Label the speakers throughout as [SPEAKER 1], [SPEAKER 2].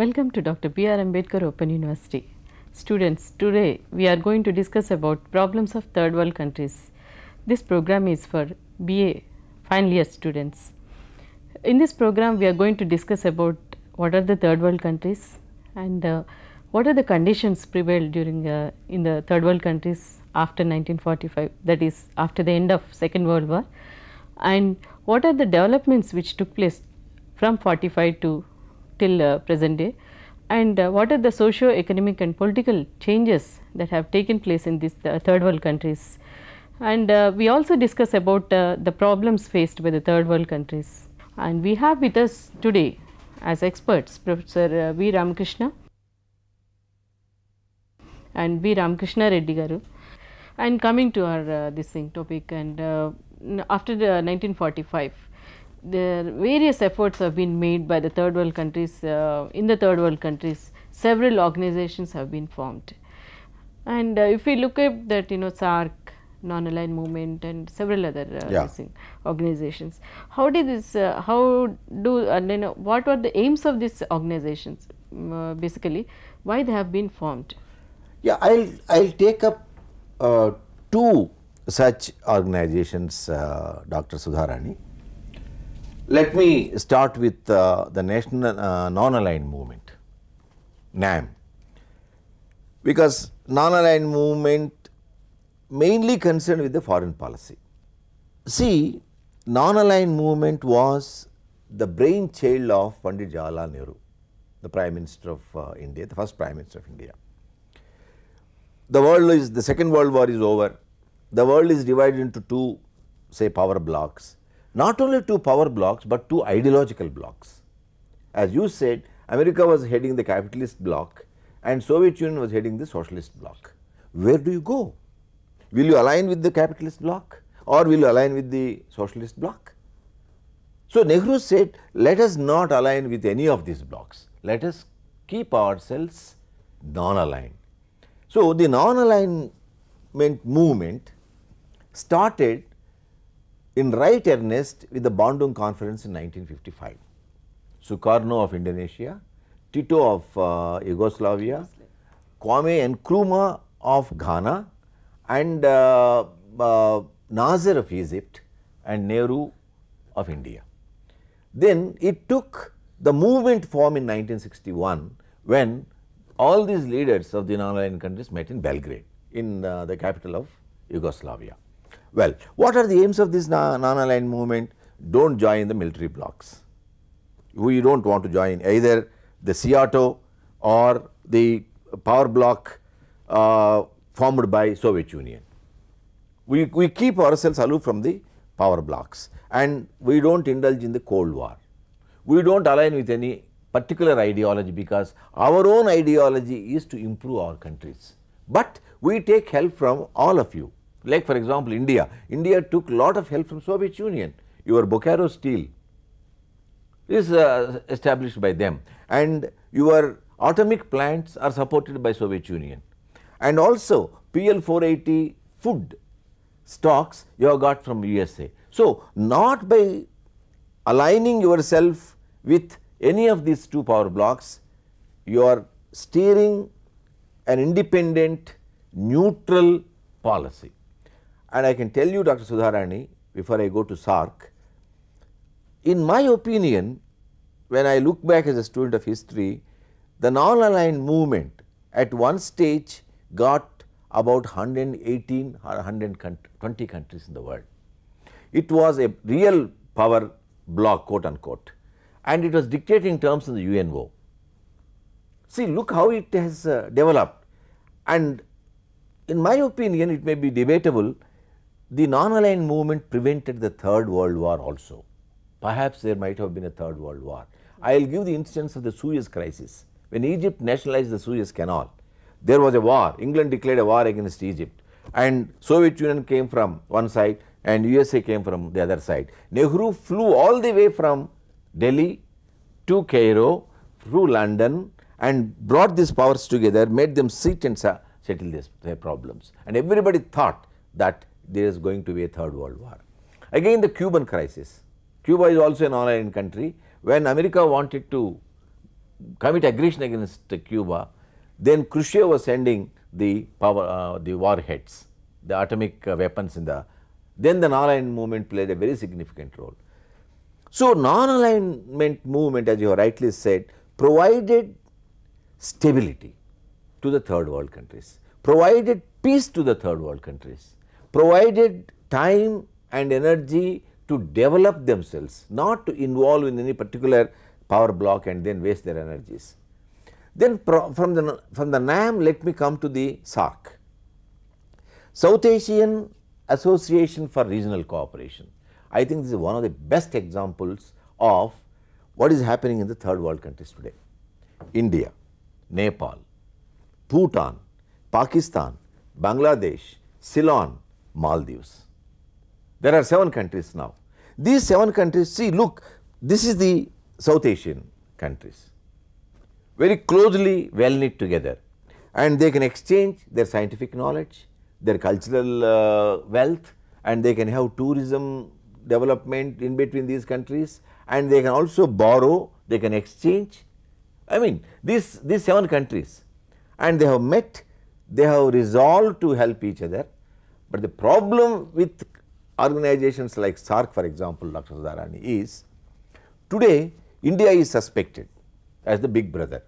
[SPEAKER 1] Welcome to Dr. B.R. Ambedkar Open University. Students, today we are going to discuss about problems of third world countries. This program is for BA final year students. In this program we are going to discuss about what are the third world countries and what are the conditions prevailed during in the third world countries after 1945, that is after the end of Second World War, and what are the developments which took place from 45 to till present day, and what are the socio-economic and political changes that have taken place in these third world countries, and we also discuss about the problems faced by the third world countries. And we have with us today as experts Professor V. Ramakrishna and V. Ramakrishna Reddy garu. And coming to our this topic, and after 1945, the various efforts have been made by the third world countries. In the third world countries, several organizations have been formed, and if we look at that, SAARC, non-aligned movement, and several other organizations. How did this? What were the aims of these organizations? Basically, why they have been formed?
[SPEAKER 2] Yeah, I'll take up two such organizations, Dr. Sudharani. Let me start with the National Non-Aligned Movement, NAM, because non-aligned movement mainly concerned with the foreign policy. See, non-aligned movement was the brainchild of Pandit Jawaharlal Nehru, the Prime Minister of India, the first Prime Minister of India. The Second World War is over. The world is divided into two, say, power blocks. Not only two power blocks, but two ideological blocks. As you said, America was heading the capitalist bloc and Soviet Union was heading the socialist bloc. Where do you go? Will you align with the capitalist bloc or will you align with the socialist bloc? So Nehru said, let us not align with any of these blocs. Let us keep ourselves non-aligned. So the non-alignment movement started in right earnest with the Bandung Conference in 1955. Sukarno of Indonesia, Tito of Yugoslavia, Kwame Nkrumah of Ghana, and Nasser of Egypt, and Nehru of India. Then it took the movement form in 1961 when all these leaders of the non-aligned countries met in Belgrade, in the capital of Yugoslavia. Well, what are the aims of this non-aligned movement? Don't join the military blocs. We do not want to join either the SEATO or the power bloc formed by Soviet Union. We keep ourselves aloof from the power blocs, and we do not indulge in the Cold War. We do not align with any particular ideology because our own ideology is to improve our countries. But we take help from all of you. Like for example, India took a lot of help from Soviet Union. Your Bokaro Steel is established by them, and your atomic plants are supported by Soviet Union, and also PL 480 food stocks you have got from USA. So not by aligning yourself with any of these two power blocks, you are steering an independent, neutral policy. And I can tell you, Dr. Sudharani, before I go to SAARC, in my opinion, when I look back as a student of history, the non-aligned movement at one stage got about 118 or 120 countries in the world. It was a real power bloc, quote unquote, and it was dictating terms in the UNO. See, look how it has developed, and in my opinion, it may be debatable. The non-aligned movement prevented the Third World War also. Perhaps there might have been a Third World War. I will give the instance of the Suez crisis. When Egypt nationalized the Suez Canal, there was a war. England declared a war against Egypt, and Soviet Union came from one side and USA came from the other side. Nehru flew all the way from Delhi to Cairo through London and brought these powers together, made them sit and settle their problems, and everybody thought that there is going to be a Third World War. Again, the Cuban crisis. Cuba is also a non-aligned country. When America wanted to commit aggression against Cuba, then Khrushchev was sending the the warheads, the atomic weapons in the, then the non-aligned movement played a very significant role. So, non-alignment movement, as you have rightly said, provided stability to the third world countries, provided peace to the third world countries, provided time and energy to develop themselves, not to involve in any particular power block and then waste their energies. Then from the NAM, let me come to the SAARC, South Asian Association for Regional Cooperation. I think this is one of the best examples of what is happening in the third world countries today. India, Nepal, Bhutan, Pakistan, Bangladesh, Ceylon, Maldives. There are 7 countries now. These 7 countries, see, look, this is the South Asian countries, very closely well knit together, and they can exchange their scientific knowledge, their cultural wealth, and they can have tourism development in between these countries, and they can also borrow, they can exchange. I mean, these 7 countries, and they have met, they have resolved to help each other. But the problem with organizations like SAARC, for example, Dr. Sudharani, is today India is suspected as the big brother.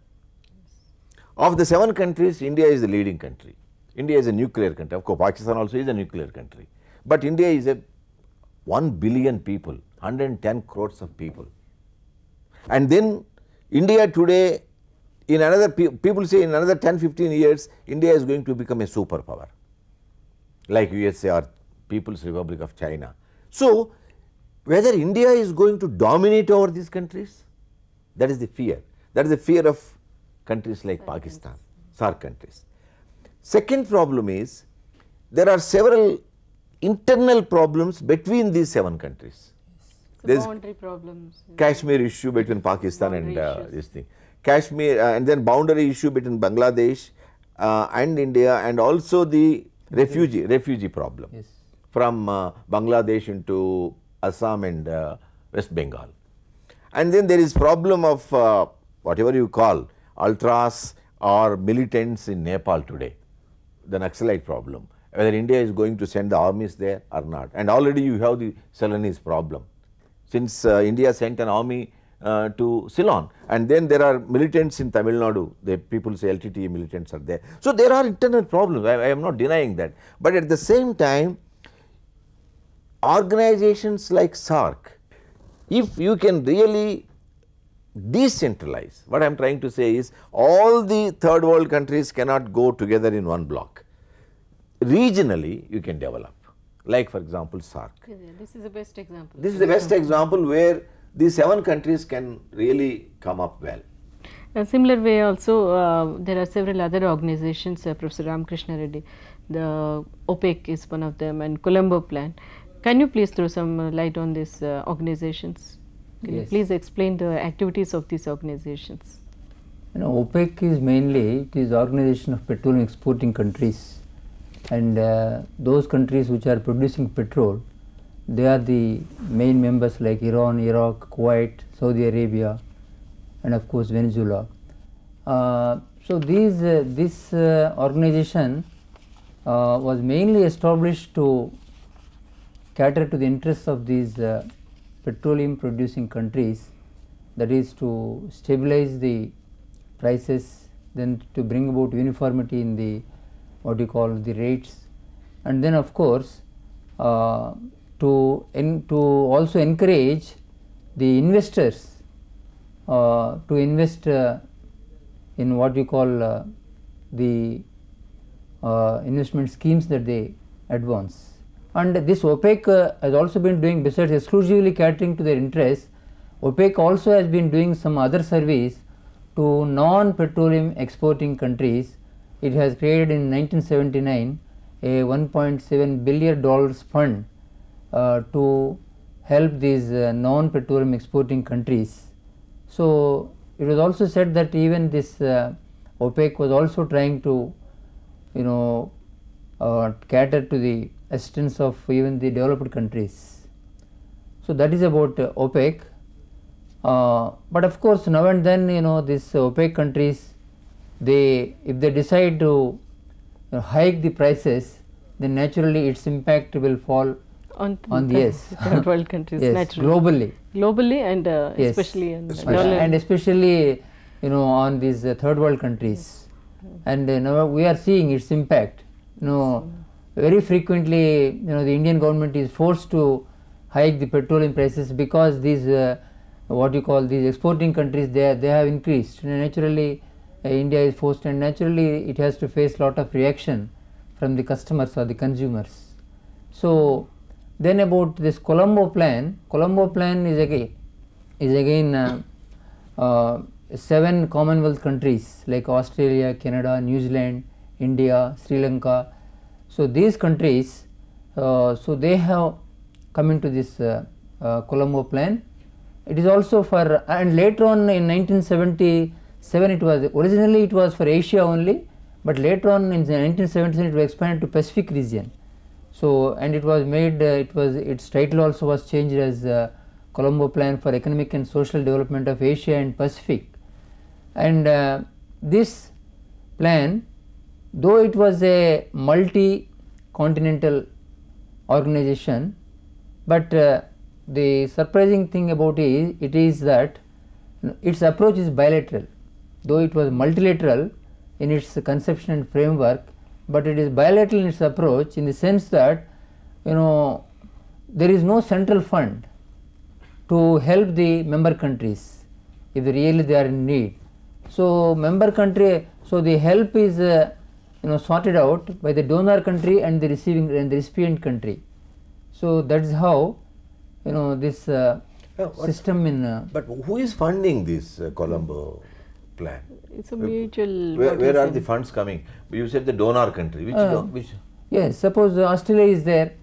[SPEAKER 2] Of the 7 countries, India is the leading country. India is a nuclear country. Of course, Pakistan also is a nuclear country. But India is a 1 billion people, 110 crores of people. And then India today, in another, people say in another 10-15 years, India is going to become a superpower, like USA or People's Republic of China. So, whether India is going to dominate over these countries, that is the fear. That is the fear of countries like Pakistan, SAARC countries. Second problem is, there are several internal problems between these 7 countries.
[SPEAKER 1] There is boundary problems.
[SPEAKER 2] Kashmir issue between Pakistan and this thing. Kashmir and then boundary issue between Bangladesh and India, and also the refugee problem from Bangladesh into Assam and West Bengal. And then there is problem of whatever you call ultras or militants in Nepal today, the Naxalite problem, whether India is going to send the armies there or not. And already you have the Ceylonese problem, since India sent an army to Ceylon, and then there are militants in Tamil Nadu, the people say LTTE militants are there. So, there are internal problems, I am not denying that, but at the same time, organizations like SAARC, if you can really decentralize, what I am trying to say is, all the third world countries cannot go together in one block. Regionally you can develop, like for example SAARC.
[SPEAKER 1] This is the best example.
[SPEAKER 2] This is the best example where these 7 countries can really come up well.
[SPEAKER 1] A similar way also there are several other organizations, Professor Ramakrishna Reddy, the OPEC is one of them, and Colombo Plan. Can you please throw some light on these organizations? Can you please explain the activities of these organizations?
[SPEAKER 3] You know, OPEC is mainly, it is Organization of Petroleum Exporting Countries, and those countries which are producing petrol, they are the main members like Iran, Iraq, Kuwait, Saudi Arabia, and of course Venezuela. So this organization was mainly established to cater to the interests of these petroleum producing countries, that is to stabilize the prices, then to bring about uniformity in the what you call the rates, and then of course to also encourage the investors to invest in what you call the investment schemes that they advance. And this OPEC has also been doing, besides exclusively catering to their interests, OPEC also has been doing some other service to non-petroleum exporting countries. It has created in 1979 a $1.7 billion fund to help these non-petroleum exporting countries. So, it was also said that even this OPEC was also trying to, you know, cater to the assistance of even the developed countries. So, that is about OPEC. But of course, now and then, you know, these OPEC countries, if they decide to hike the prices, then naturally its impact will fall on the
[SPEAKER 1] third world countries,
[SPEAKER 3] yes,
[SPEAKER 1] naturally. Globally and
[SPEAKER 3] yes,
[SPEAKER 1] especially in
[SPEAKER 3] and especially, you know, on these third world countries. And now we are seeing its impact. You know, very frequently, you know, the Indian government is forced to hike the petroleum prices because these what you call these exporting countries, they have increased, and naturally India is forced, and naturally it has to face lot of reaction from the customers or the consumers. So then about this Colombo plan is again 7 Commonwealth countries like Australia, Canada, New Zealand, India, Sri Lanka. So these countries, so they have come into this Colombo plan. It is also for, and later on in 1977 it was, originally it was for Asia only, but later on in 1977 it was expanded to Pacific region. So, and it was made, its title also was changed as Colombo Plan for Economic and Social Development of Asia and Pacific. And this plan, though it was a multi-continental organization, but the surprising thing about it is that its approach is bilateral. Though it was multilateral in its conception and framework, but it is bilateral in its approach, in the sense that, you know, there is no central fund to help the member countries if really they are in need. So member country, so the help is you know, sorted out by the donor country and the receiving and the recipient country. So that is how, you know, this system in.
[SPEAKER 2] But who is funding this Colombo plan?
[SPEAKER 1] It's a mutual.
[SPEAKER 2] Where are the funds coming? You said the donor country. Which?
[SPEAKER 3] Yes, suppose Australia is there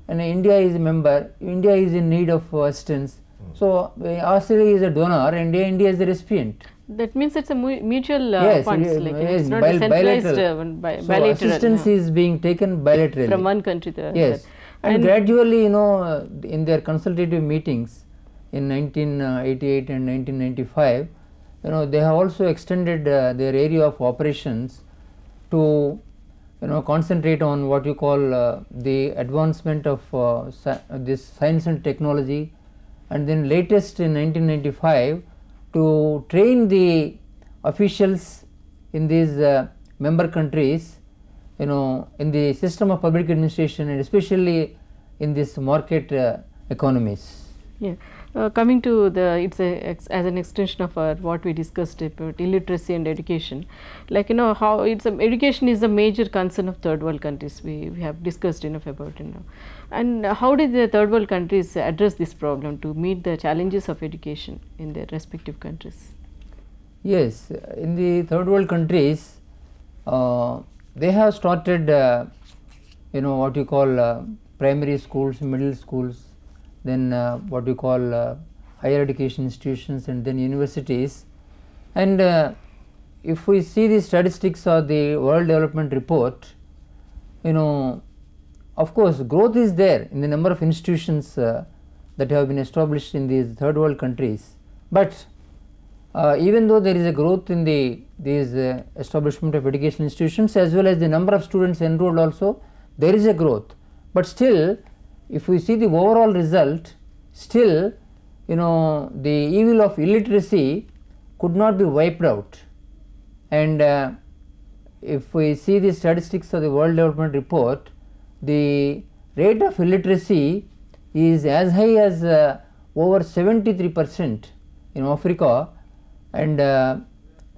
[SPEAKER 3] and India is a member. India is in need of assistance. So Australia is a donor and India is the recipient.
[SPEAKER 1] That means it's a mutual funds. Like
[SPEAKER 3] yes,
[SPEAKER 1] it's not a centralized
[SPEAKER 3] bilateral. So
[SPEAKER 1] bilateral.
[SPEAKER 3] Assistance is being taken bilaterally
[SPEAKER 1] from one country to
[SPEAKER 3] yes.
[SPEAKER 1] another.
[SPEAKER 3] And gradually, you know, in their consultative meetings in 1988 and 1995, you know, they have also extended their area of operations to, you know, concentrate on what you call the advancement of this science and technology, and then latest in 1995 to train the officials in these member countries, you know, in the system of public administration and especially in this market economies.
[SPEAKER 1] Yeah. Coming to the, it's as an extension of our what we discussed about illiteracy and education, like, you know, how it's education is a major concern of third world countries. We have discussed enough about it now. And how did the third world countries address this problem to meet the challenges of education in their respective countries?
[SPEAKER 3] Yes, in the third world countries, they have started, you know, what you call primary schools, middle schools, then what you call higher education institutions, and then universities. And if we see the statistics of the World Development Report, you know, of course growth is there in the number of institutions that have been established in these third world countries, but even though there is a growth in these establishment of education institutions as well as the number of students enrolled also, there is a growth, but still if we see the overall result, still, you know, the evil of illiteracy could not be wiped out. And if we see the statistics of the World Development Report, the rate of illiteracy is as high as over 73% in Africa, and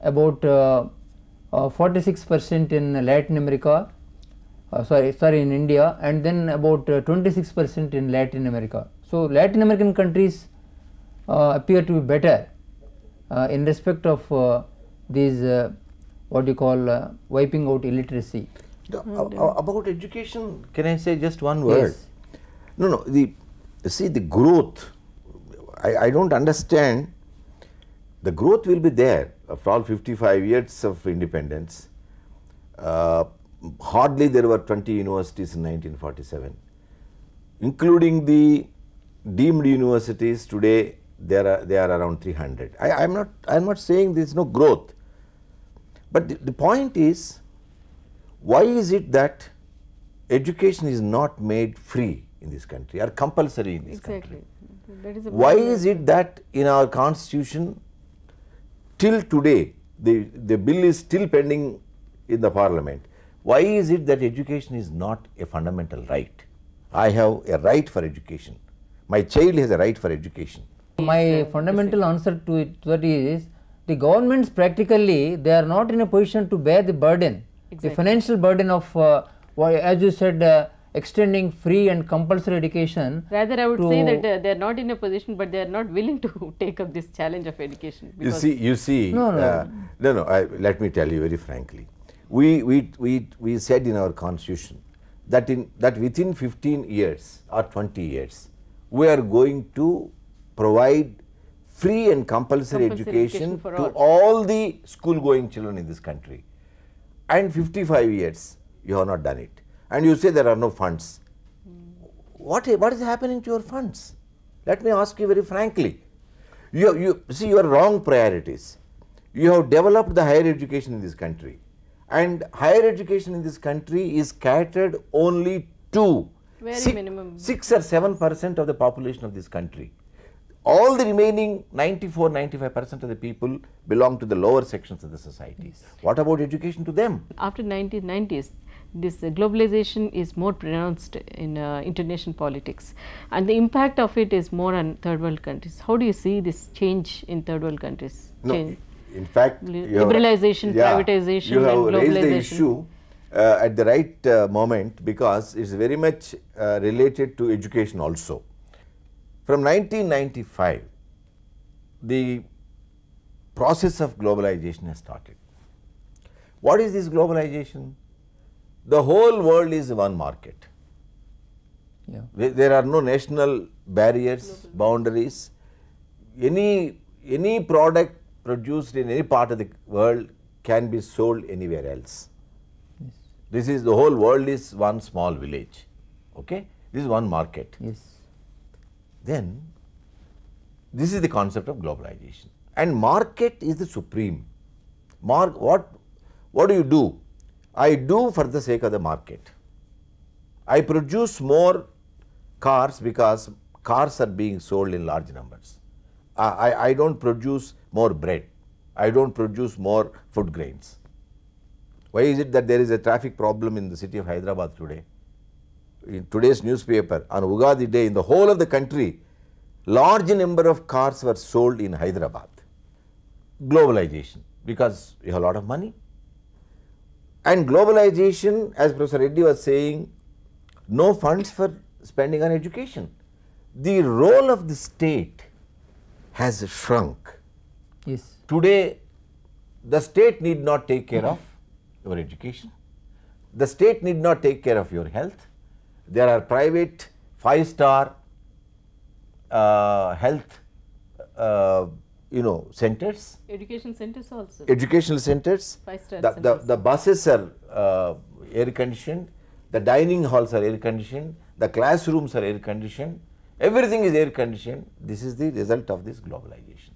[SPEAKER 3] about 46% in Latin America, in India, and then about 26% in Latin America. So Latin American countries appear to be better in respect of these what you call wiping out illiteracy.
[SPEAKER 2] About education, can I say just one word?
[SPEAKER 3] Yes.
[SPEAKER 2] No, see the growth, I don't understand. The growth will be there after all 55 years of independence. Hardly there were 20 universities in 1947, including the deemed universities. Today they are around 300. I am not saying there is no growth, but the point is, why is it that education is not made free in this country or compulsory in this country?
[SPEAKER 1] That is a
[SPEAKER 2] Why is it that in our constitution till today the bill is still pending in the parliament? Why is it that education is not a fundamental right? I have a right for education. My child has a right for education.
[SPEAKER 3] My fundamental answer to it that is, the governments practically they are not in a position to bear the burden, the financial burden of as you said, extending free and compulsory education.
[SPEAKER 1] Rather, I would say that they are not in a position, but they are not willing to take up this challenge of education.
[SPEAKER 2] You see. No. Let me tell you very frankly. We said in our constitution that within 15 years or 20 years, we are going to provide free and compulsory education to all the school going children in this country. And 55 years, you have not done it. And you say there are no funds. What is happening to your funds? Let me ask you very frankly. You see your wrong priorities. You have developed the higher education in this country, and higher education in this country is catered only to 6 or 7% of the population of this country. All the remaining 94-95% of the people belong to the lower sections of the society. What about education to them?
[SPEAKER 1] After 1990s, this globalization is more pronounced in international politics, and the impact of it is more on third world countries. How do you see this change in third world countries?
[SPEAKER 2] No, in fact,
[SPEAKER 1] liberalization, privatization,
[SPEAKER 2] you have
[SPEAKER 1] and globalization.
[SPEAKER 2] raised the issue at the right moment, because it is very much related to education also. From 1995, the process of globalization has started. What is this globalization? The whole world is one market.
[SPEAKER 3] Yeah.
[SPEAKER 2] There are no national barriers, boundaries. Any product produced in any part of the world can be sold anywhere else.
[SPEAKER 3] Yes.
[SPEAKER 2] This is, the whole world is one small village. Okay? This is one market.
[SPEAKER 3] Yes.
[SPEAKER 2] Then this is the concept of globalization, and market is the supreme. What do? I do for the sake of the market. I produce more cars because cars are being sold in large numbers. I don't produce more bread. I don't produce more food grains. Why is it that there is a traffic problem in the city of Hyderabad today? In today's newspaper, on Ugadi day, in the whole of the country, large number of cars were sold in Hyderabad. Globalization, because you have a lot of money. And globalization, as Professor Reddy was saying, no funds for spending on education. The role of the state has shrunk.
[SPEAKER 3] Yes.
[SPEAKER 2] Today, the state need not take care of your education. The state need not take care of your health. There are private 5-star health centers.
[SPEAKER 1] Education centers also.
[SPEAKER 2] Educational centers.
[SPEAKER 1] 5-star
[SPEAKER 2] centers. The buses are air conditioned. The dining halls are air conditioned. The classrooms are air conditioned. Everything is air conditioned. This is the result of this globalization.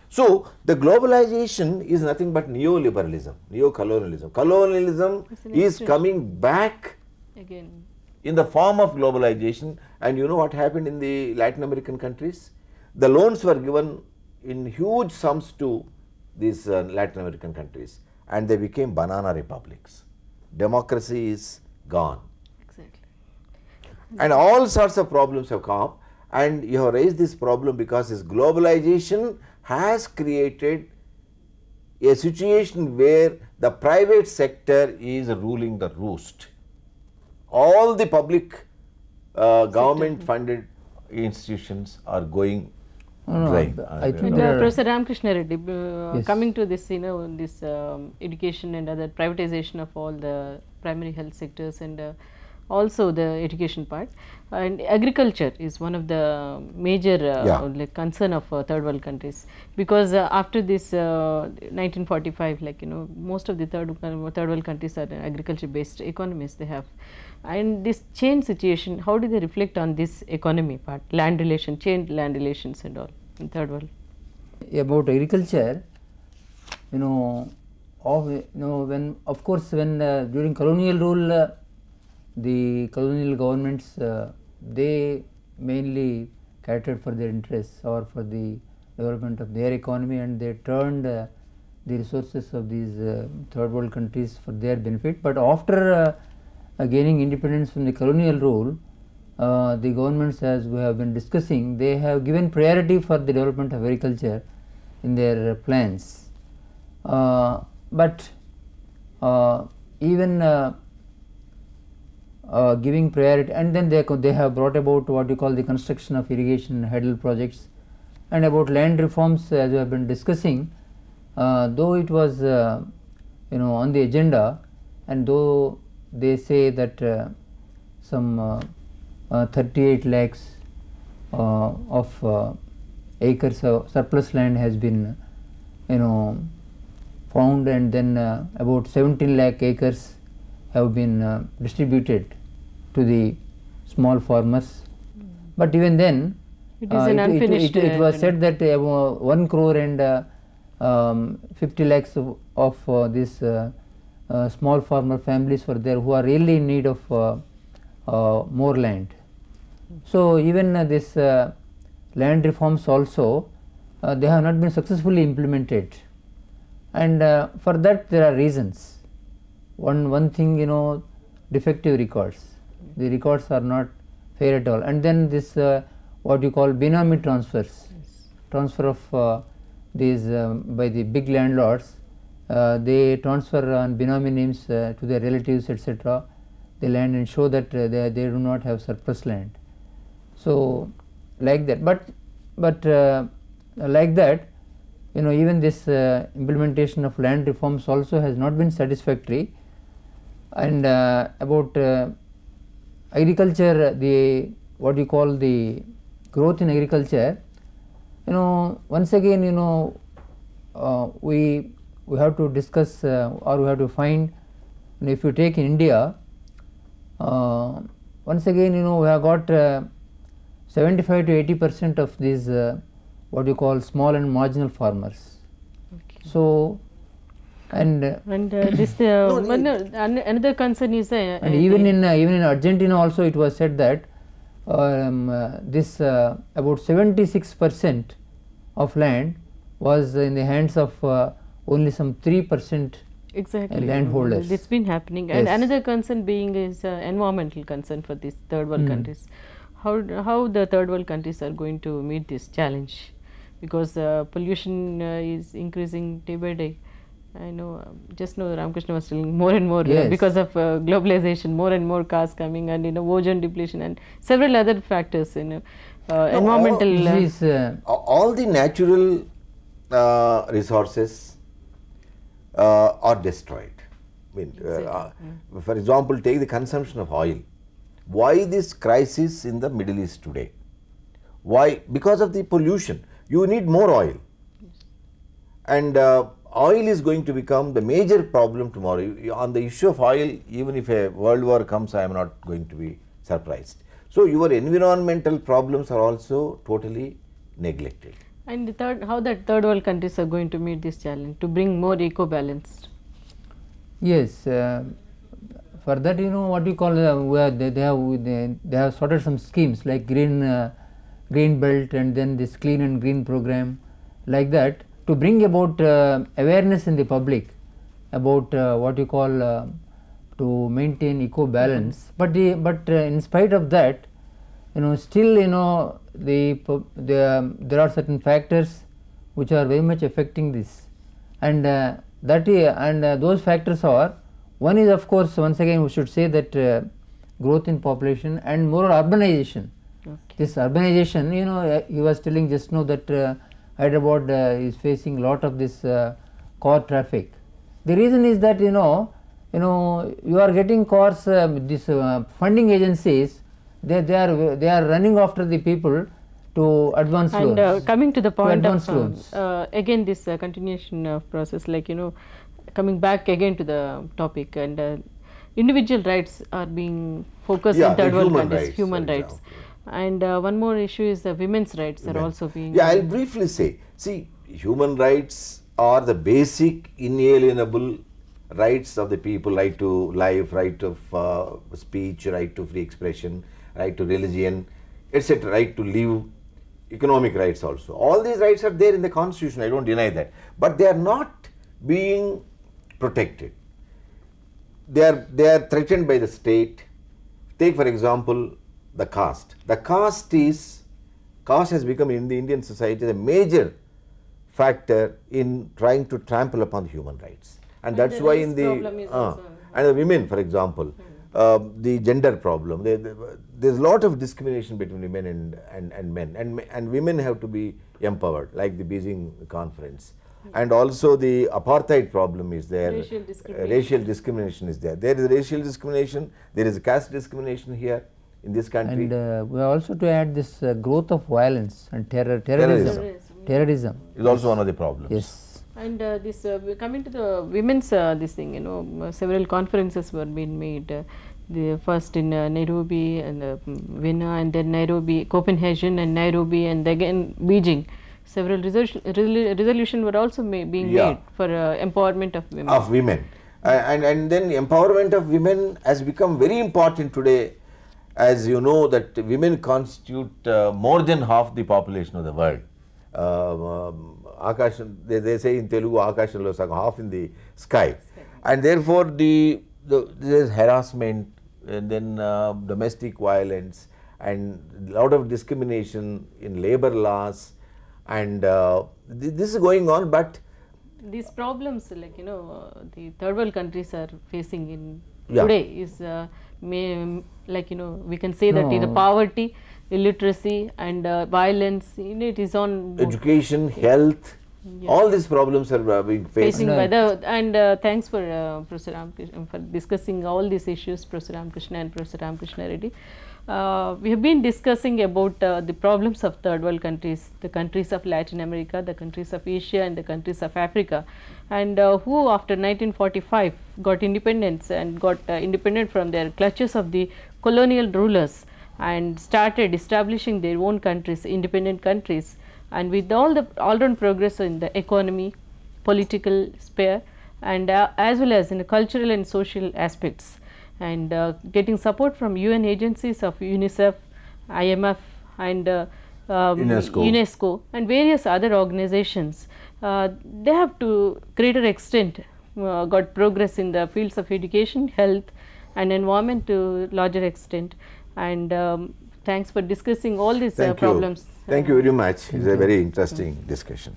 [SPEAKER 2] So, the globalization is nothing but neoliberalism, neocolonialism. Colonialism is coming back
[SPEAKER 1] again
[SPEAKER 2] in the form of globalization. And you know what happened in the Latin American countries? The loans were given in huge sums to these Latin American countries, and they became banana republics. Democracy is gone.
[SPEAKER 1] Exactly.
[SPEAKER 2] And all sorts of problems have come up, and you have raised this problem because this globalization has created a situation where the private sector is ruling the roost. All the public government funded institutions are going dry.
[SPEAKER 3] I think
[SPEAKER 1] Professor Ramakrishna Reddy, coming to this, this education and other privatization of all the primary health sectors and also the education part, and agriculture is one of the major like concern of third world countries, because after this 1945, like most of the third world countries are agriculture based economies they have, and this change situation, how do they reflect on this economy part, land relation, changed land relations and all? in third world?
[SPEAKER 3] About agriculture, when of course when during colonial rule, the colonial governments they mainly catered for their interests or for the development of their economy, and they turned the resources of these third world countries for their benefit. But after gaining independence from the colonial rule, the governments, as we have been discussing, they have given priority for the development of agriculture in their plans. But even giving priority, and then they have brought about what you call the construction of irrigation hydel projects, and about land reforms, as we have been discussing, though it was on the agenda, and though they say that some 38 lakhs of acres of surplus land has been found, and then about 17 lakh acres have been distributed to the small farmers. But even then
[SPEAKER 1] it is an unfinished.
[SPEAKER 3] It was said that 1 crore and 50 lakhs of these small farmer families were there who are really in need of more land. So even this land reforms also they have not been successfully implemented, and for that there are reasons. One thing, defective records. The records are not fair at all, and then this what you call benami transfers, transfer of these by the big landlords. They transfer on benami names to their relatives, etc., the land, and show that they do not have surplus land. So like that, but like that, even this implementation of land reforms also has not been satisfactory. And about agriculture, the what you call the growth in agriculture, once again we have to discuss or we have to find, if you take in India, once again we have got 75 to 80% of these what you call small and marginal farmers.
[SPEAKER 1] Okay.
[SPEAKER 3] So and
[SPEAKER 1] this another concern is
[SPEAKER 3] and even in Argentina also it was said that this about 76% of land was in the hands of only some 3%
[SPEAKER 1] exactly
[SPEAKER 3] landholders.
[SPEAKER 1] It's been happening.
[SPEAKER 3] Yes.
[SPEAKER 1] And another concern being is environmental concern for these third world countries. How the third world countries are going to meet this challenge, because pollution is increasing day by day. I know, just now Ramakrishna was telling more and more
[SPEAKER 3] Yes.
[SPEAKER 1] because of globalization, more and more cars coming, and ozone depletion and several other factors, environmental.
[SPEAKER 2] All the natural resources are destroyed. I mean, for example, take the consumption of oil. Why this crisis in the Middle East today? Why? Because of the pollution. You need more oil, and oil is going to become the major problem tomorrow. On the issue of oil, even if a world war comes, I am not going to be surprised. So your environmental problems are also totally neglected.
[SPEAKER 1] And the how the third world countries are going to meet this challenge to bring more eco-balanced?
[SPEAKER 3] Yes, for that what you call they have sorted some schemes like green belt, and then this clean and green program, like that, to bring about awareness in the public about what you call to maintain eco balance. But in spite of that, still there are certain factors which are very much affecting this, and those factors are, one is of course, once again we should say that growth in population and more urbanization.
[SPEAKER 1] Okay.
[SPEAKER 3] This urbanization, he was telling just now that Hyderabad is facing a lot of this car traffic. The reason is that you are getting cars, this funding agencies, they are running after the people to advance loans.
[SPEAKER 1] And coming to the point of
[SPEAKER 3] loans.
[SPEAKER 1] again this continuation of process, like coming back again to the topic, and individual rights are being focused in third world countries, human rights. And one more issue is the women's rights are also being.
[SPEAKER 2] Yeah, I'll briefly say. See, human rights are the basic inalienable rights of the people: right to life, right of speech, right to free expression, right to religion, etc., right to live, economic rights also. All these rights are there in the constitution, I don't deny that, but they are not being protected. They are threatened by the state. Take for example the caste. The caste has become in the Indian society a major factor in trying to trample upon human rights, and that's why in the and the women, for example, the gender problem. There's a lot of discrimination between women and men, and women have to be empowered, like the Beijing conference. And also the apartheid problem is there. Racial discrimination is there. There is racial discrimination. There is caste discrimination here in this country.
[SPEAKER 3] And we are also to add this growth of violence and terrorism. Terrorism
[SPEAKER 2] is also one of the problems.
[SPEAKER 3] Yes.
[SPEAKER 1] And this coming to the women's this thing, you know, several conferences were being made. The first in Nairobi and Vienna, and then Nairobi, Copenhagen, and Nairobi, and again Beijing. Several resolutions were also being made for empowerment of women.
[SPEAKER 2] And then empowerment of women has become very important today, as you know that women constitute more than half the population of the world. They say in Telugu, Akashanlo Sagam, half in the sky. And therefore there is harassment, and then domestic violence, and a lot of discrimination in labor laws, and this is going on. But
[SPEAKER 1] these problems, like, you know, the third world countries are facing in today is like, you know, we can say that the poverty, illiteracy, and violence in it is on
[SPEAKER 2] education, health. All these problems are being faced.
[SPEAKER 1] By the, and thanks for Professor Ramakrishna for discussing all these issues, Professor Ramakrishna and Professor Ramakrishna Reddy. We have been discussing about the problems of third world countries, the countries of Latin America, the countries of Asia, and the countries of Africa, and who after 1945 got independence and got independent from their clutches of the colonial rulers and started establishing their own countries, independent countries. And with all the all-round progress in the economy, political sphere, and as well as in the cultural and social aspects, and getting support from UN agencies of UNICEF, IMF, and UNESCO, and various other organizations, they have to greater extent got progress in the fields of education, health, and environment to larger extent. And thanks for discussing all these problems.
[SPEAKER 2] Thank you very much. It's a very interesting discussion.